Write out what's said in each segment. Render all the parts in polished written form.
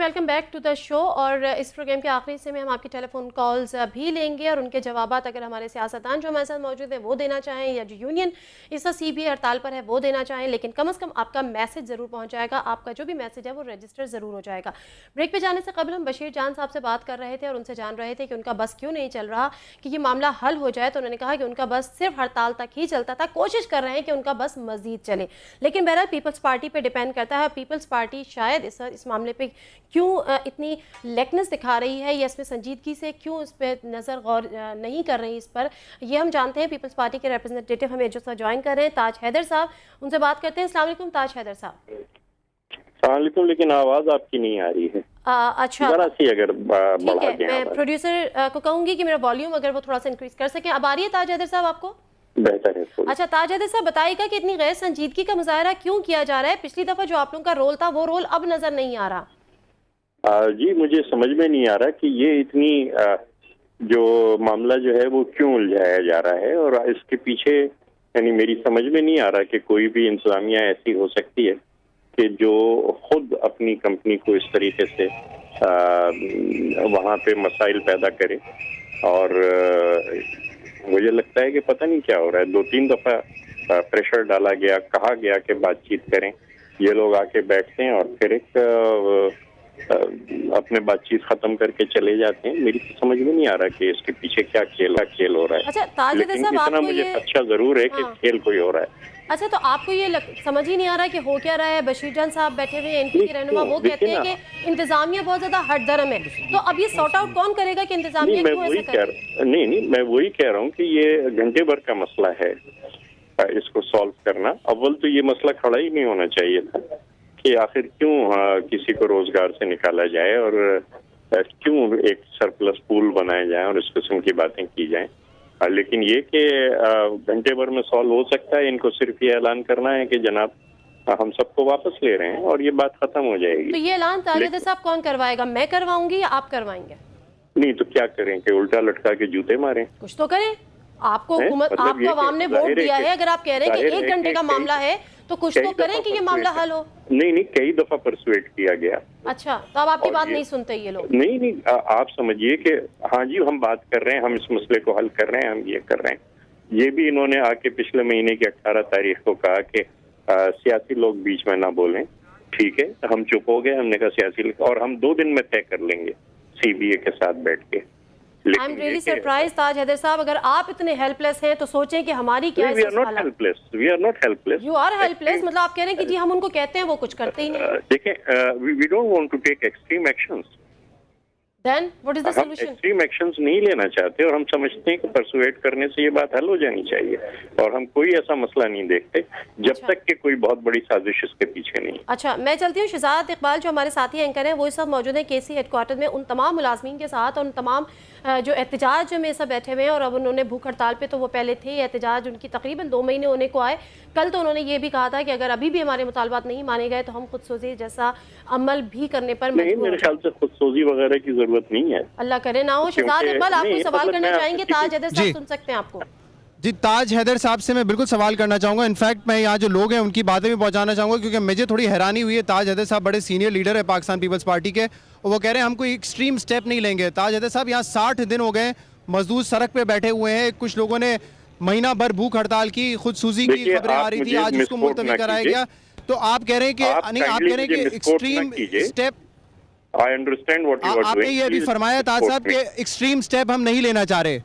Welcome back to the show. और इस programme के आखिरी से में हम आपकी टेलीफोन कॉल्स भी लेंगे और उनके जवाबात अगर हमारे सियासतदान जो हमारे साथ मौजूद है वो देना चाहें या जो यूनियन इस CBA हड़ताल पर है वो देना चाहें, लेकिन कम से कम आपका मैसेज ज़रूर पहुँच जाएगा, आपका जो भी मैसेज है वो रजिस्टर ज़रूर हो जाएगा। ब्रेक पे जाने से कबल हम बशीर जान साहब से बात कर रहे थे और उनसे जान रहे थे कि उनका बस क्यों नहीं चल रहा कि ये मामला हल हो जाए। तो उन्होंने कहा कि उनका बस सिर्फ हड़ताल तक ही चलता था, कोशिश कर रहे हैं कि उनका बस मजीद चले, लेकिन बहरहाल पीपल्स पार्टी पर डिपेंड करता है। पीपल्स पार्टी शायद इस मामले पर क्यों इतनी लेकनेस दिखा रही है या इसमें संजीदगी से क्यों इस पर नज़र गौर नहीं कर रही, इस पर ये हम जानते हैं। पीपल्स पार्टी के रिप्रेजेंटेटिव हमें जो सा ज्वाइन कर रहे हैं ताज हैदर साहब, उनसे बात करते हैं। अस्सलाम वालेकुम ताज हैदर साहब। अस्सलाम, लेकिन आवाज़ आपकी नहीं आ रही है। अच्छा जरा सी अगर ठीक है, मैं प्रोड्यूसर को कहूँगी कि मेरा वॉल्यूम अगर वो थोड़ा सा इंक्रीज कर सकें। अब आ रही है ताज हैदर साहब आपको? बेहतर है। अच्छा ताज हैदर साहब बताइएगा कि इतनी गैर संजीदगी का मुजाहरा क्यों किया जा रहा है? पिछली दफ़ा जो आप लोगों का रोल था वो रोल अब नज़र नहीं आ रहा। जी मुझे समझ में नहीं आ रहा कि ये इतनी जो मामला जो है वो क्यों उलझाया जा रहा है, और इसके पीछे यानी मेरी समझ में नहीं आ रहा कि कोई भी इंतजामिया ऐसी हो सकती है कि जो खुद अपनी कंपनी को इस तरीके से वहाँ पे मसाइल पैदा करे। और मुझे लगता है कि पता नहीं क्या हो रहा है। 2-3 दफ़ा प्रेशर डाला गया, कहा गया कि बातचीत करें, ये लोग आके बैठते हैं और फिर एक अपने बातचीत खत्म करके चले जाते हैं। मेरी तो समझ में नहीं आ रहा कि इसके पीछे क्या खेल हो रहा है। अच्छा ताज हैदर साहब इतना मुझे अच्छा जरूर है कि खेल कोई हो रहा है। अच्छा तो आपको ये समझ ही नहीं आ रहा कि हो क्या रहा है? बशीर जान साहब बैठे हुए एनपी के रहनुमा, वो कहते हैं कि इंतजामिया बहुत ज्यादा हटधर्म है, तो अब ये सॉर्ट आउट कौन करेगा कि इंतजामिया क्यों ऐसा कर रही है? नहीं, मैं वही कह रहा हूँ कि ये घंटे भर का मसला है इसको सॉल्व करना। अव्वल तो ये मसला खड़ा ही नहीं होना चाहिए था कि आखिर क्यों किसी को रोजगार से निकाला जाए और क्यों एक सरप्लस पूल बनाया जाए और इस किस्म की बातें की जाएं। लेकिन ये कि घंटे भर में सॉल्व हो सकता है, इनको सिर्फ ये ऐलान करना है कि जनाब हम सबको वापस ले रहे हैं और ये बात खत्म हो जाएगी। तो ये ऐलान ताज हैदर साहब कौन करवाएगा? मैं करवाऊंगी या आप करवाएंगे? नहीं तो क्या करें कि उल्टा लटका के जूते मारें? कुछ तो करें। आपको हुकूमत, आपको आवाम ने वोट दिया है। अगर आप कह रहे हैं कि 1 घंटे का मामला है तो कुछ तो करें कि ये मामला हल हो। नहीं, कई दफा परसुएट किया गया। अच्छा तो अब आपकी बात नहीं सुनते ये लोग? नहीं, आप समझिए कि हाँ जी हम बात कर रहे हैं, हम इस मसले को हल कर रहे हैं, हम ये कर रहे हैं। ये भी इन्होंने आके पिछले महीने की 18 तारीख को कहा कि सियासी लोग बीच में ना बोलें। ठीक है, हम चुप हो गए। हमने कहा सियासी, और हम 2 दिन में तय कर लेंगे CBA के साथ बैठ के। आई एम रियली सरप्राइज ताज हैदर साहब, अगर आप इतने हेल्पलेस हैं तो सोचें कि हमारी क्या है। We are not helpless. You are helpless, मतलब आप कह रहे हैं कि जी हम उनको कहते हैं वो कुछ करते ही नहीं। देखें, we don't want to take extreme actions. Then what is the solution? हम एक्सट्रीम एक्शंस नहीं लेना चाहते और हम समझते हैं कि परसुएट करने से ये बात हल हो जानी चाहिए, और हम कोई ऐसा मसला नहीं देखते जब तक कि कोई बहुत बड़ी साजिश इसके पीछे नहीं। अच्छा मैं चलती हूँ। शहजाद इकबाल जो हमारे साथी एंकर हैं वो सब मौजूद हैं KC हेडक्वार्टर में, उन तमाम मुलाजमीन के साथ और उन तमाम जो एहतजाज में सब बैठे हुए हैं। और अब उन्होंने भूख हड़ताल पे तो वो पहले थे, एहतजाज उनकी तकरीबन 2 महीने होने को आए। कल तो उन्होंने ये भी कहा था कि अगर अभी भी हमारे मुतालबात नहीं माने गए तो हम खुदसोजी जैसा अमल भी करने पर नहीं, मेरे ख्याल से खुदसोजी वगैरह की जरूरत नहीं है। अल्लाह करे ना हो। शहजाद इकबाल आप कोई सवाल करना चाहेंगे? ताज हैदर साहब सुन सकते हैं आपको। जी ताज हैदर साहब से मैं बिल्कुल सवाल करना चाहूँगा। इनफैक्ट मैं यहाँ जो लोग हैं उनकी बातें भी पहुँचाना चाहूँगा, क्योंकि मुझे थोड़ी हैरानी हुई है। ताज हैदर साहब बड़े सीनियर लीडर है पाकिस्तान पीपल्स पार्टी के, और वो कह रहे हैं हम कोई एक्सट्रीम स्टेप नहीं लेंगे। ताज हैदर साहब यहाँ 60 दिन हो गए, मजदूर सड़क पे बैठे हुए हैं। कुछ लोगों ने महीना भर भूख हड़ताल की, खुदसूजी की खबरें आ रही थी, आज उसको मुलतवी कराया गया। तो आप कह रहे हैं कि नहीं, आप कह रहे हैं कि extreme step, I understand what you are doing. आपने ये अभी फरमाया ताज साहब कि एक्सट्रीम स्टेप हम नहीं लेना चाह रहे।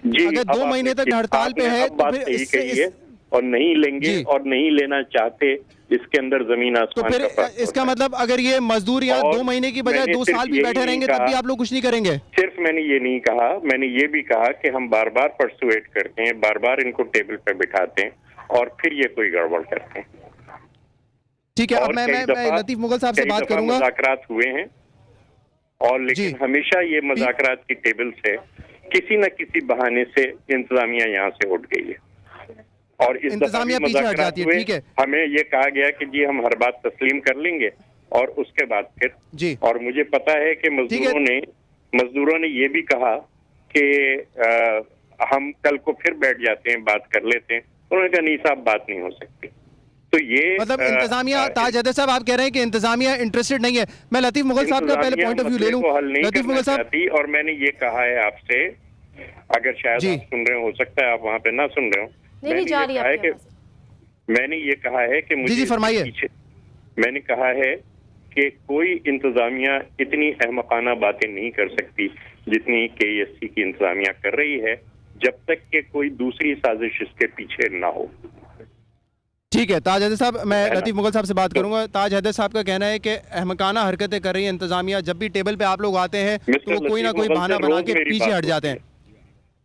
जी, अगर 2 महीने तक हड़ताल पे है तो फिर इससे और नहीं लेंगे और नहीं लेना चाहते, इसके अंदर जमीन आसमान तो फिर इसका मतलब अगर ये मजदूर यहाँ 2 महीने की बजाय 2 साल भी बैठे रहेंगे तब भी आप लोग कुछ नहीं करेंगे? सिर्फ मैंने ये नहीं कहा, मैंने ये भी कहा कि हम बार बार परसुएट करते हैं, बार बार इनको टेबल पे बिठाते हैं और फिर ये कोई गड़बड़ करते हैं। ठीक है, अब मैं लतीफ मुगल साहब से बात करूंगा। मुज़ाकरात हुए हैं और लेकिन हमेशा ये मुज़ाकरात की टेबल से किसी न किसी बहाने से इंतजामिया यहाँ से उठ गई है, और इस इंतजामिया पीछे हट जाती है। ठीक है, हमें ये कहा गया कि जी हम हर बात तस्लीम कर लेंगे, और उसके बाद फिर जी, और मुझे पता है कि मजदूरों ने ये भी कहा कि हम कल को फिर बैठ जाते हैं, बात कर लेते हैं। उन्होंने कहा नहीं साहब, बात नहीं हो सकती। तो ये मतलब इंतजामिया, ताज हैदर साहब आप कह रहे हैं कि इंतजामिया इंटरेस्टेड नहीं है। मैं लतीफ मुगल साहब का पहले पॉइंट ऑफ व्यू ले लूं। लतीफ मुगल साहब, और मैंने ये कहा है आपसे, अगर शायद आप सुन रहे हो सकता है आप वहाँ पे ना सुन रहे हो, मैंने ये कहा है कि मुझे फरमाइए। मैंने कहा है कि कोई इंतजामिया इतनी अहमकाना बातें नहीं कर सकती जितनी KESC की इंतजामिया कर रही है, जब तक कि कोई दूसरी साजिश इसके पीछे ना हो। ठीक है ताज हैदर साहब, मैं लतीफ मुगल साहब से बात करूंगा। ताज हैदर साहब का कहना है कि अहमकाना हरकतें कर रही है इंतजामिया, जब भी टेबल पे आप लोग आते हैं तो वो कोई ना कोई बहाना बना के पीछे हट जाते हैं।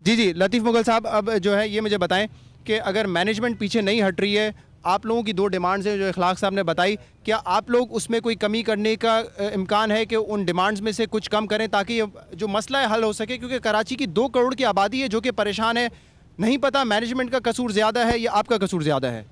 जी लतीफ मुगल साहब, अब जो है ये मुझे बताएं कि अगर मैनेजमेंट पीछे नहीं हट रही है, आप लोगों की 2 डिमांड्स हैं जो इखलाक साहब ने बताई, क्या आप लोग उसमें कोई कमी करने का इम्कान है कि उन डिमांड्स में से कुछ कम करें ताकि जो मसला है हल हो सके? क्योंकि कराची की 2 करोड़ की आबादी है जो कि परेशान है, नहीं पता मैनेजमेंट का कसूर ज़्यादा है या आपका कसूर ज़्यादा है।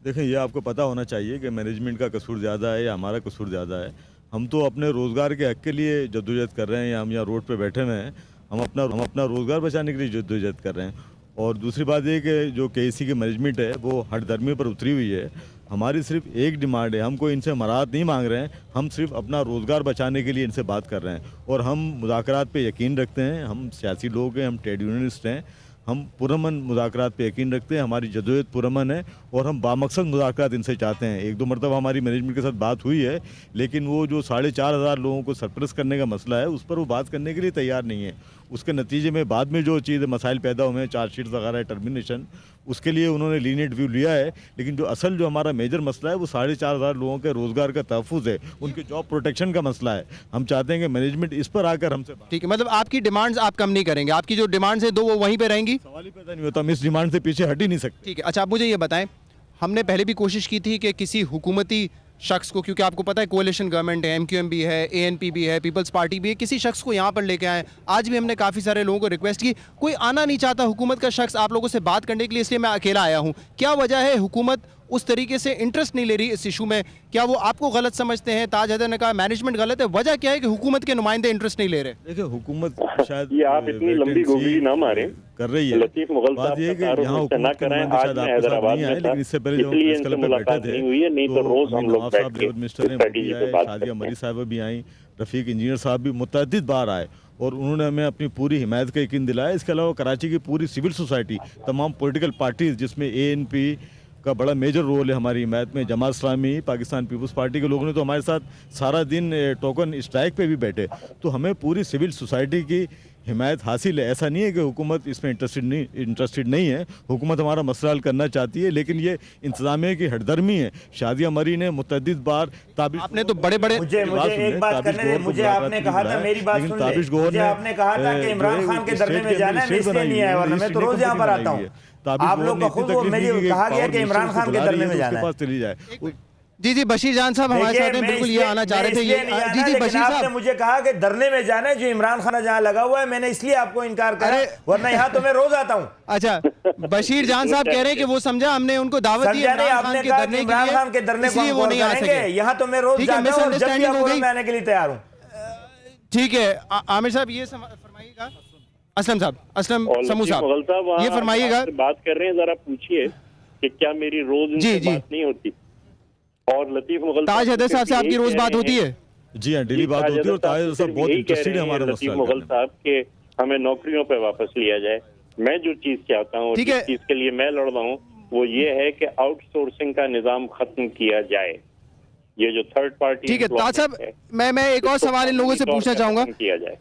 देखें, ये आपको पता होना चाहिए कि मैनेजमेंट का कसूर ज़्यादा है या हमारा कसूर ज़्यादा है। हम तो अपने रोज़गार के हक़ के लिए जद्दोजहद कर रहे हैं, या हम यहाँ रोड पे बैठे हुए हैं, हम अपना रोज़गार बचाने के लिए जद्दोजहद कर रहे हैं। और दूसरी बात ये कि जो KEC की मैनेजमेंट है वो हठधर्मी पर उतरी हुई है। हमारी सिर्फ एक डिमांड है, हम कोई इनसे मराहत नहीं मांग रहे हैं, हम सिर्फ अपना रोज़गार बचाने के लिए इनसे बात कर रहे हैं। और हम मुज़ाकरात पे यकीन रखते हैं, हम सियासी लोग हैं, हम ट्रेड यूनियनिस्ट हैं, हम पुरअमन मुज़ाकरात पे यकीन रखते हैं, हमारी जदोजहद पुरअमन है और हम बामकसद मुज़ाकरात इनसे चाहते हैं। 1-2 मरतबा हमारी मैनेजमेंट के साथ बात हुई है, लेकिन वो जो 4,500 लोगों को सरप्लस करने का मसला है उस पर वो बात करने के लिए तैयार नहीं है। उसके नतीजे में बाद में जो चीज़ मसाइल पैदा हुए हैं, चार्जशीट वगैरह, टर्मिनेशन, उसके लिए उन्होंने लीनियंट व्यू लिया है। लेकिन जो हमारा मेजर मसला है वो 4,500 लोगों के रोज़गार का तहफ़्फ़ुज़ है, उनके जॉब प्रोटेक्शन का मसला है। हम चाहते हैं कि मैनेजमेंट इस पर आकर हमसे, ठीक है, मतलब आपकी डिमांड्स आप कम नहीं करेंगे, आपकी जो डिमांड्स है 2 वो वहीं पे रहेंगी, सवाल ही पैदा नहीं होता। हम इस डिमांड से पीछे हट ही नहीं सकते। ठीक है। अच्छा, आप मुझे ये बताएं, हमने पहले भी कोशिश की थी कि किसी हुकूमती शख्स को, क्योंकि आपको पता है कोalition गवर्नमेंट है, MQM भी है, ANP भी है, पीपल्स पार्टी भी है, किसी शख्स को यहाँ पर लेके आए। आज भी हमने काफ़ी सारे लोगों को रिक्वेस्ट की, कोई आना नहीं चाहता हुकूमत का शख्स आप लोगों से बात करने के लिए, इसलिए मैं अकेला आया हूँ। क्या वजह है हुकूमत उस तरीके से इंटरेस्ट नहीं ले रही इस इशू में? क्या वो आपको गलत समझते हैं? ताज हैदर ने कहा मैनेजमेंट गलत है, वजह क्या है कि हुकूमत के नुमाइंदे इंटरेस्ट नहीं ले रहे? देखिए, हुकूमत शायद ये आप इतनी लंबी गोली ना मारें, कर रही है। लतीफ मुगल बात ये है कि यहाँ हुकूमत के नुमाइंदे शायद आपके साथ नहीं आए, लेकिन इससे पहले जब हम प्रेस क्लब पे बैठे थे तो नवाब साहब लेबर मिनिस्टर हैं, वो भी आए, शादिया मरी साहब भी आई, रफ़ीक इंजीनियर साहब भी मुतअद्दिद बार आए और उन्होंने हमें अपनी पूरी हिमायत का यकीन दिलाया। इसके अलावा कराची की पूरी सिविल सोसाइटी, तमाम पॉलिटिकल पार्टीज़ जिसमें ANP का बड़ा मेजर रोल है हमारी हिमायत में, जमात इस्लामी, पाकिस्तान पीपल्स पार्टी के लोगों ने तो हमारे साथ सारा दिन टोकन स्ट्राइक पे भी बैठे। तो हमें पूरी सिविल सोसाइटी की हिमायत हासिल है। ऐसा नहीं है कि हुकूमत इसमें इंटरेस्टेड नहीं है, हुकूमत हमारा मसला हल करना चाहती है, लेकिन ये इंतजामिया की हठधर्मी है। शादिया मरी ने मुतअद्दिद बार ताबिश, आपने तो बड़े-बड़े, मुझे एक बात करने दे, मुझे आपने कहा था, मेरी बात सुन ले, मुझे आपने कहा था कि इमरान खान के धरने में जाना है, मैं इसलिए नहीं आया, वरना मैं तो रोज यहाँ पर आता हूँ। आप लोग का खुद मुझे कहा गया कि इमरान खान के धरने में जाना है। चली जाए। जी बशीर जान साहब हमारे साथ हैं, बिल्कुल ये आना चाह रहे थे। जी बशीर साहब, आपने मुझे कहा कि धरने में जाना है जो इमरान खान जहाँ लगा हुआ है, मैंने इसलिए आपको इनकार करा, वरना यहाँ तो मैं रोज आता हूँ। अच्छा, बशीर जान साहब कह रहे हैं कि वो समझा हमने उनको दावत दी इमरान खान के धरने को, वो नहीं आ सके। यहाँ तो मैं रोज जाता हूँ, जब भी आपको आने के लिए तैयार हूँ। ठीक है, आमिर साहब ये फरमाइएगा। असलम साहब, असलम समू साहब, ये फरमाइएगा। बात कर रहे हैं, जरा पूछिए कि क्या मेरी रोज इनसे बात नहीं होती? और लतीफ मुगल, ताज हैदर साहब से आपकी रोज बात होती है? जी हाँ, डेली बात होती है और ताज हैदर साहब बहुत इंटरेस्टेड है हमारा लतीफ मुगल साहब के हमें नौकरियों पे वापस लिया जाए। मैं जो चीज चाहता हूँ, जिस चीज के लिए मैं लड़ रहा हूँ, वो ये है कि आउटसोर्सिंग का निजाम खत्म किया जाए। ये जो थर्ड पार्टी, ठीक है ताज साहब, मैं एक और सवाल इन लोगों से पूछना चाहूंगा। किया जाए,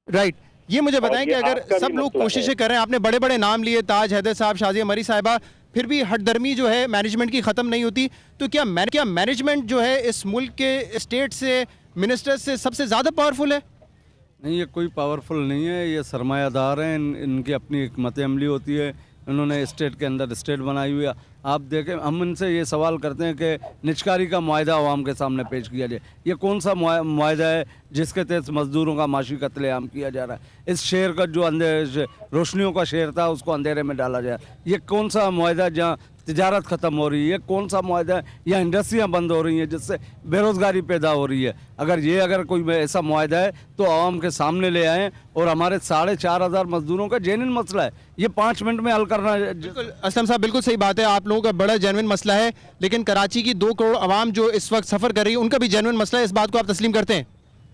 राइट, ये मुझे बताएं कि अगर सब लोग कोशिशें कर रहे हैं, आपने बड़े बड़े नाम लिए, ताज हैदर साहब, शादिया मरी साहिबा, फिर भी हठधर्मी जो है मैनेजमेंट की ख़त्म नहीं होती, तो क्या मैनेजमेंट जो है इस मुल्क के स्टेट से, मिनिस्टर से सबसे ज़्यादा पावरफुल है? नहीं, ये कोई पावरफुल नहीं है, ये सरमायादार हैं, इनकी अपनी हिकमत अमली होती है, इन्होंने स्टेट के अंदर स्टेट बनाई हुई है। आप देखें, हम इनसे ये सवाल करते हैं कि निचकारी का मुआहदा अवाम के सामने पेश किया जाए। ये कौन सा मुआहदा है जिसके तहत मजदूरों का माशी कत्लेआम किया जा रहा है? इस शहर का जो रोशनियों का शहर था उसको अंधेरे में डाला जाए। ये कौन सा मुआहदा जहाँ तिजारत ख़त्म हो रही है? कौन सा मुआहदा है या इंडस्ट्रियाँ बंद हो रही हैं जिससे बेरोज़गारी पैदा हो रही है? अगर कोई ऐसा मुआहदा है तो आवाम के सामने ले आएँ। और हमारे 4,500 मजदूरों का जेन्युइन मसला है, ये 5 मिनट में हल करना। बिल्कुल असलम साहब, बिल्कुल सही बात है। आप लोगों लोगों का बड़ा जेन्युइन मसला है, लेकिन कराची की 2 करोड़ आवाम जो इस वक्त सफ़र कर रही है उनका भी जेन्युइन मसला है, इस बात को आप तस्लीम करते हैं?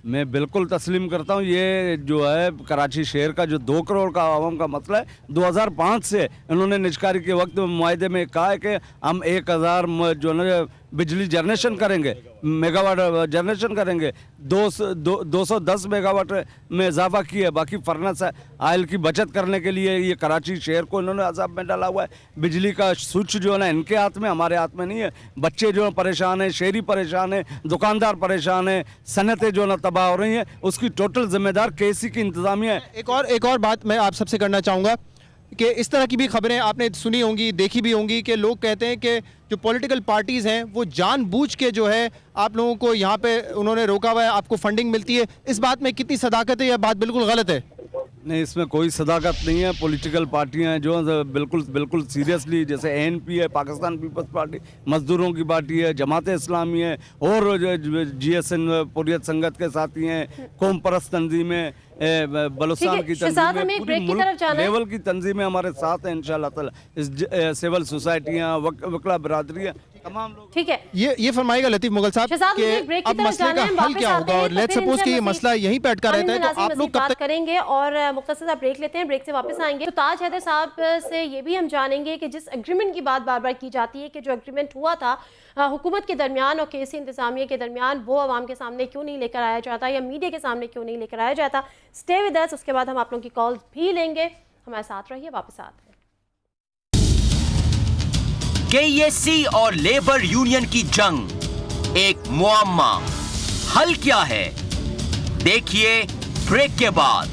मैं बिल्कुल तस्लीम करता हूँ। ये जो है कराची शहर का जो 2 करोड़ का आवाम का मसला है, 2005 से इन्होंने निजकारी के वक्त मुआहदे में कहा है कि हम 1000 जो है बिजली जनरेशन करेंगे, मेगावाट जनरेशन करेंगे, 210 मेगावाट में इजाफा किया है। बाकी फर्नेस आयल की बचत करने के लिए ये कराची शहर को इन्होंने अजाब में डाला हुआ है। बिजली का स्विच जो है ना इनके हाथ में, हमारे हाथ में नहीं है। बच्चे जो है परेशान हैं, शहरी परेशान है, दुकानदार परेशान है, सनतें जो है ना तबाह हो रही हैं, उसकी टोटल जिम्मेदार केसी की इंतजामिया है। एक और बात मैं आप सबसे करना चाहूँगा कि इस तरह की भी खबरें आपने सुनी होंगी, देखी भी होंगी कि लोग कहते हैं कि जो पॉलिटिकल पार्टीज़ हैं वो जानबूझ के जो है आप लोगों को यहाँ पे उन्होंने रोका हुआ है, आपको फंडिंग मिलती है। इस बात में कितनी सदाकत है, यह बात बिल्कुल गलत है? नहीं, इसमें कोई सदाकत नहीं है। पॉलिटिकल पार्टियां जो बिल्कुल सीरियसली, जैसे एएनपी है, पाकिस्तान पीपल्स पार्टी, मजदूरों की पार्टी है, जमात इस्लामी है, और जीएसएन हुर्रियत संगत के साथी हैं, कौम परस्त तंजीमें, बलूचिस्तान की तंजीमें, लेवल की तंजीमें हमारे साथ हैं इंशाअल्लाह ताला। सिविल सोसाइटियाँ, वकला बरादरियाँ, तमाम लोग। ठीक है, ये फरमाइएगा लतीफ़ मुगल साहब कि अब मसले का हल क्या होगा, और लेट्स सपोज कि ये मसला यहीं पे अटका रहता है तो आप लोग कब तक करेंगे। और मुख्तसर सा ब्रेक लेते हैं, ब्रेक से वापस आएंगे तो ताज हैदर साहब से ये भी हम जानेंगे कि जिस एग्रीमेंट की बात बार बार की जाती है कि जो एग्रीमेंट हुआ था हुकूमत के दरमियान और केसी इंतजामिया के दरमियान, वो आवाम के सामने क्यों नहीं लेकर आया जाता या मीडिया के सामने क्यों नहीं लेकर आया जाता। स्टे विद अस, उसके बाद हम आप लोगों की कॉल भी लेंगे। हमारे साथ रहिए, वापस आते हैं। केएससी और लेबर यूनियन की जंग एक मुअम्मा, हल क्या है? देखिए ब्रेक के बाद।